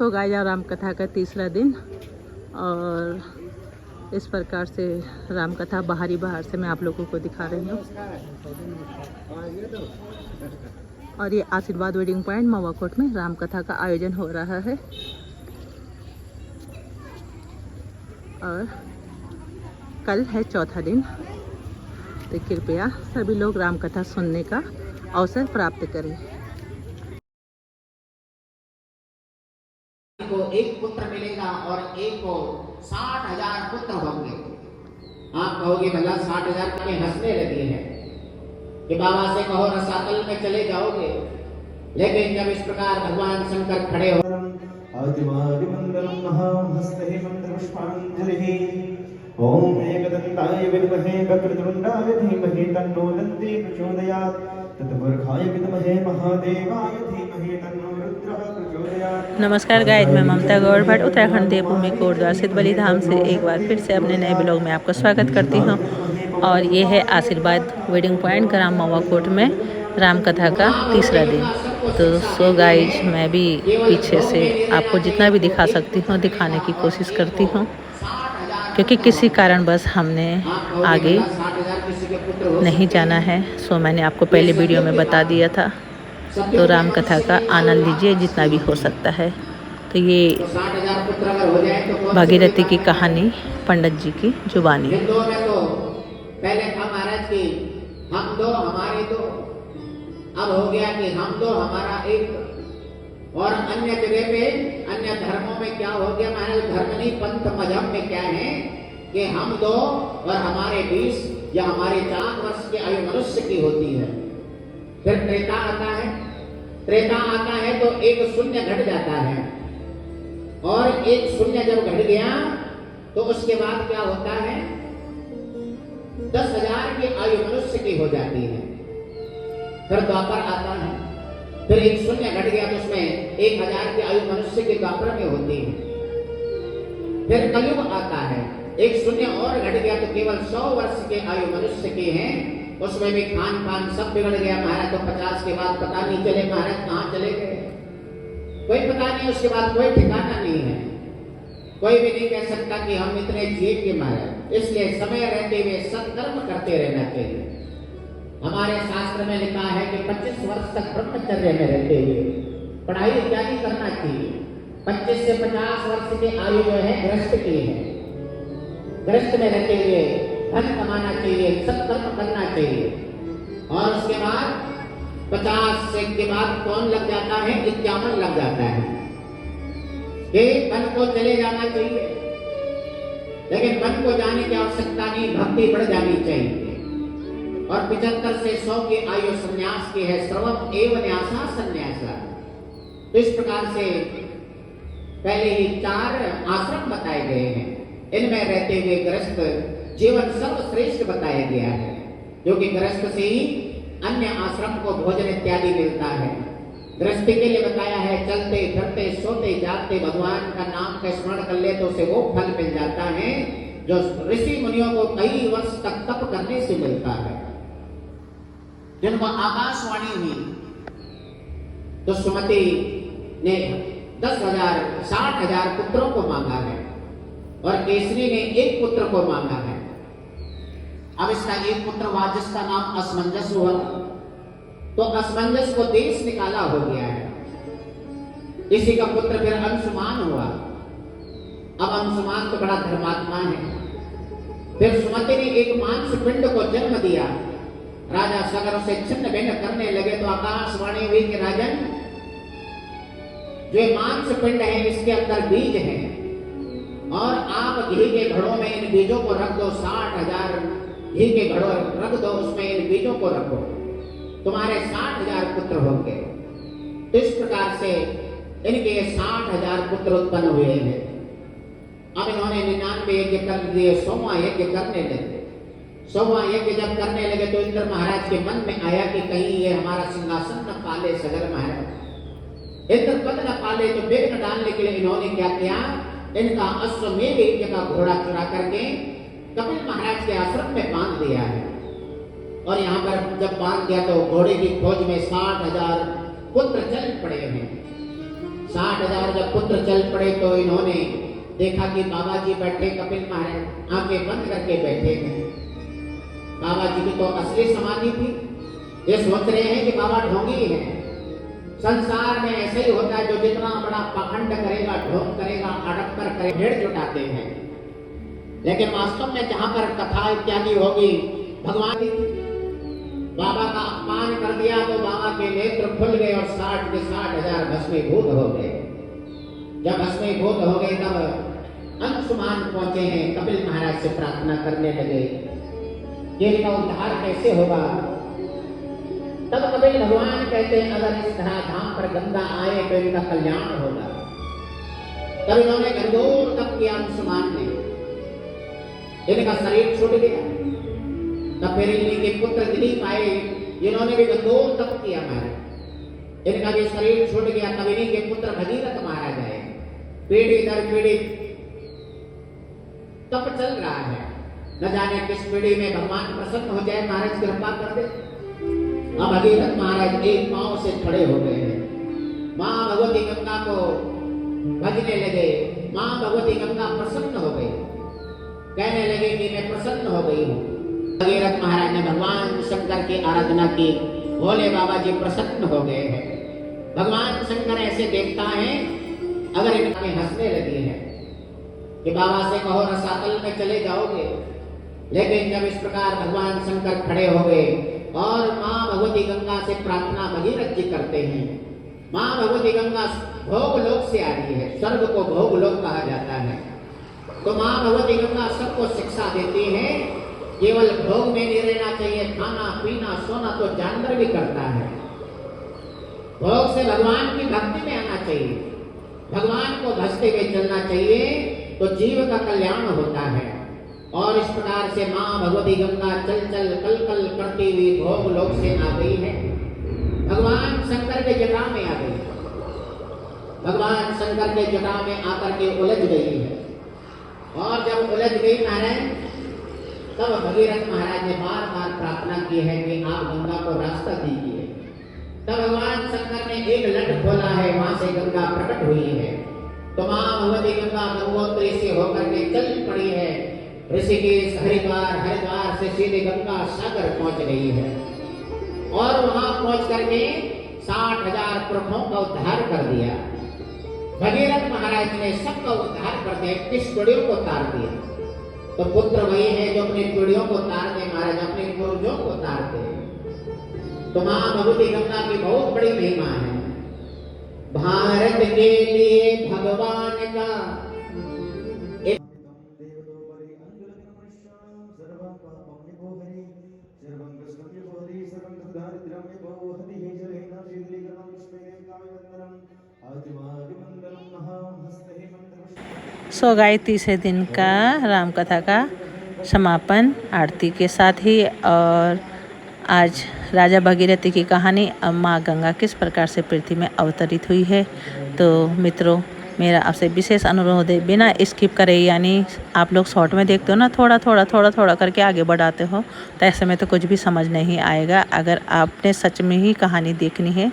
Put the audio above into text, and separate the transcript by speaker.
Speaker 1: So guys, Ram कथा का तीसरा दिन और इस प्रकार से राम कथा बाहर से मैं आप लोगों को दिखा रही हूँ। और ये आशीर्वाद वेडिंग पॉइंट मवाकोट में राम कथा का आयोजन हो रहा है। और कल है चौथा दिन, तो कृपया सभी लोग राम कथा सुनने का अवसर प्राप्त करें।
Speaker 2: को एक पुत्र मिलेगा और एक को 60,000 पुत्र होंगे। आप कहोगे भला 60,000 के हंसने लगे हैं कि बाबा से कहो रसातल में चले जाओगे, लेकिन जब इस प्रकार भगवान शंकर खड़े हो
Speaker 3: ओम एकदंताय विद्महे वक्रतुंडाय धीमहि तन्नो दन्ती प्रचोदयात् तत्पुरुषाय विद्महे महादेवाय धीमहि तन्नो रुद्रः प्रचोदयात्।
Speaker 1: नमस्कार गाइस, मैं ममता गौड़ भट्ट उत्तराखंड देवभूमि कोटद्वार सिद्धबली धाम से एक बार फिर से अपने नए ब्लॉग में आपका स्वागत करती हूँ। और ये है आशीर्वाद वेडिंग पॉइंट ग्राम मवाकोट में राम कथा का तीसरा दिन। तो सो गाइस, मैं भी पीछे से आपको जितना भी दिखा सकती हूँ दिखाने की कोशिश करती हूँ, क्योंकि किसी कारणवश हमने आगे नहीं जाना है। सो मैंने आपको पहले वीडियो में बता दिया था। तो राम कथा का आनंद लीजिए जितना भी हो सकता है। तो ये भागीरथी की कहानी पंडित जी की जुबानी।
Speaker 2: पहले था महाराज की हम दो हमारे दो, अब हो गया कि हम दो हमारा एक। और अन्य जगह पे अन्य धर्मों में क्या हो गया महाराज, धर्म नहीं पंथ मजहब में क्या है कि हम दो और हमारे 20 या हमारे 4 वर्ष की आयु मनुष्य की होती है। फिर त्रेता आता है, त्रेता आता है तो एक शून्य घट जाता है, और एक शून्य जब घट गया तो उसके बाद क्या होता है, 10,000 की आयु मनुष्य की हो जाती है। फिर द्वापर आता है, फिर एक शून्य घट गया तो उसमें 1,000 की आयु मनुष्य के द्वापर में होती है। फिर कलयुग आता है, एक शून्य और घट गया तो केवल 100 वर्ष के आयु मनुष्य की है। उसमें भी खान पान सब बिगड़ गया महाराज। तो 50 के बाद पता नहीं चले महाराज कहाँ चले गए, कोई पता नहीं। उसके बाद कोई ठिकाना नहीं है, कोई भी नहीं कह सकता कि हम इतने जिए के महाराज। इसलिए समय रहते हुए सत्कर्म करते रहना चाहिए। हमारे शास्त्र में लिखा है कि 25 वर्ष तक ब्रह्मचर्य में रहते हुए पढ़ाई इत्यादि करना चाहिए। 25 से 50 वर्ष की आयु जो है गृहस्थ की है। गृहस्थ में रहते हुए धन कमाना चाहिए, सत्कर्म करना चाहिए। और उसके बाद 50 से के बाद कौन लग जाता है, 51 लग जाता है कि मन को चले जाना चाहिए। लेकिन मन को जाने की आवश्यकता नहीं, भक्ति बढ़ जानी चाहिए। और 75 से 100 की आयु संन्यास की है। सर्वम एव न्यासा संन्यासा। तो इस प्रकार से पहले ही 4 आश्रम बताए गए हैं। इनमें रहते हुए गृहस्थ जीवन सर्वश्रेष्ठ बताया गया है, क्योंकि गृहस्थ से ही अन्य आश्रम को भोजन इत्यादि मिलता है। गृहस्थी के लिए बताया है चलते फिरते सोते जागते भगवान का नाम का स्मरण कर ले तो उसे वो फल मिल जाता है जो ऋषि मुनियों को कई वर्ष तक तप करने से मिलता है। जिनको आकाशवाणी हुई तो सुमति ने 10,000 60,000 पुत्रों को मांगा है, और केसरी ने एक पुत्र को मांगा है। अब इसका एक पुत्र हुआ जिसका नाम असमंजस हुआ, तो असमंजस को देश निकाला हो गया है। इसी का पुत्र फिर अंशुमान हुआ। अब अंशुमान तो बड़ा धर्मात्मा है। फिर सुमति ने एक मांस पिंड को जन्म दिया। राजा सगर उसे छिन्न भिन्न करने लगे तो आकाशवाणी हुई कि राजन, जो मांस पिंड है इसके अंदर बीज है, और आप घी के घड़ों में इन बीजों को रख दो। 60,000 घी के घड़ों रख दो, उसमें इन बीजों को रखो, तुम्हारे 60,000 पुत्र होंगे। तो इस प्रकार से इनके 60,000 पुत्र उत्पन्न हुए हैं। अब इन्होंने 99 यज्ञ कर दिए, 100वां यज्ञ करने लगे। 100वां यज्ञ जब करने लगे तो इंद्र महाराज के मन में आया कि कहीं ये हमारा सिंहासन न पाले सगर महाराज। इंद्र पद न पाले तो विघ्न डालने के लिए इन्होंने क्या किया, इनका अश्वमेध यज्ञ का घोड़ा चुरा करके कपिल महाराज के आश्रम में बांध दिया है। और यहाँ पर जब बांध दिया तो घोड़े की खोज में 60,000 पुत्र चल पड़े हैं। 60,000 जब पुत्र चल पड़े तो इन्होंने देखा कि बाबा जी बैठे, कपिल महाराज आंखें बंद करके बैठे हैं। बाबा जी की तो असली समाधि थी। ये सोच रहे हैं कि बाबा ढोंगी है। संसार में ऐसे ही होता है, जो जितना बड़ा पाखंड करेगा, ढोंग करेगा, अड़प्पर करेगा, भीड़ जुटाते हैं। लेकिन वास्तव में जहां पर कथा इत्यादि होगी, भगवान बाबा का अपमान कर दिया तो बाबा के नेत्र खुल गए और 60 के 60,000 भस्मीभूत हो गए। जब भस्मीभूत हो गए तब अंशुमान पहुंचे हैं, कपिल महाराज से प्रार्थना करने लगे कि इनका उद्धार कैसे होगा। तब कपिल भगवान कहते हैं अगर इस तरह धाम पर गंगा आए तो इनका कल्याण होगा। तब इन्होंने घनघोर तप किया अंशुमान ने, इनका शरीर छूट गया। तब फिर इनके पुत्र दिलीप आए, इन्होंने भी घनघोर तप किया महाराज, इनका भी शरीर छूट गया। तब इन्हीं के पुत्र भगीरथ महाराज आए। पीढ़ी दर पीढ़ी तप चल रहा है, न जाने किस पीढ़ी में भगवान प्रसन्न हो जाए, महाराज कृपा कर दे। अब भगीरथ महाराज एक पांव से खड़े हो गए हैं, मां भगवती गंगा को भजने लगे। मां भगवती गंगा प्रसन्न हो गई, कहने लगे कि मैं प्रसन्न हो गई हूँ। भगीरथ महाराज ने भगवान शंकर की आराधना की, भोले बाबा जी प्रसन्न हो गए हैं। भगवान शंकर ऐसे देखता है, अगर इनके हंसने लगी है कि बाबा से कहो रसातल में चले जाओगे। लेकिन जब इस प्रकार भगवान शंकर खड़े हो गए और मां भगवती गंगा से प्रार्थना भगीरथ जी करते हैं। मां भगवती गंगा भोग लोक से आ रही है, स्वर्ग को भोग लोक कहा जाता है। तो मां भगवती गंगा सबको शिक्षा देती है, केवल भोग में नहीं रहना चाहिए, खाना पीना सोना तो जानवर भी करता है। भोग से भगवान की भक्ति में आना चाहिए, भगवान को भजते हुए चलना चाहिए, तो जीव का कल्याण होता है। और इस प्रकार से मां भगवती गंगा चल चल कल कल करती हुई भोग लोक से आ गई है, भगवान शंकर के जटा में आ गई। भगवान शंकर के जटा में आकर के उलझ गई है। और जब उलझ गई नारायण, तब भगीरथ महाराज ने बार बार प्रार्थना की है कि आप गंगा को रास्ता दीजिए। तब भगवान शंकर ने एक लट खोला है, वहां से गंगा प्रकट हुई है। तो मां भगवती गंगा गंगोत्री से होकर के चल पड़ी है, ऋषिकेश हरिद्वार, हरिद्वार से सीधे गंगा सागर पहुंच गई है। और वहां पहुंच करके 60,000 पुरखों का उद्धार कर दिया। भगीरथ महाराज ने सबका उद्धार कर दिया, 21 पीढ़ियों को तार दिया। तो पुत्र वही है जो अपनी पीढ़ियों को तार दे महाराज, अपने पूर्वजों को तार दे। तो मां भगवती गंगा की बहुत बड़ी महिमा है। भारत के लिए भगवान का
Speaker 1: सो गाय तीसरे दिन का राम कथा का समापन आरती के साथ ही। और आज राजा भगीरथी की कहानी माँ गंगा किस प्रकार से पृथ्वी में अवतरित हुई है। तो मित्रों, मेरा आपसे विशेष अनुरोध है, बिना स्किप करे, यानी आप लोग शॉर्ट में देखते हो ना, थोड़ा थोड़ा करके आगे बढ़ाते हो, तो ऐसे में तो कुछ भी समझ नहीं आएगा। अगर आपने सच में ही कहानी देखनी है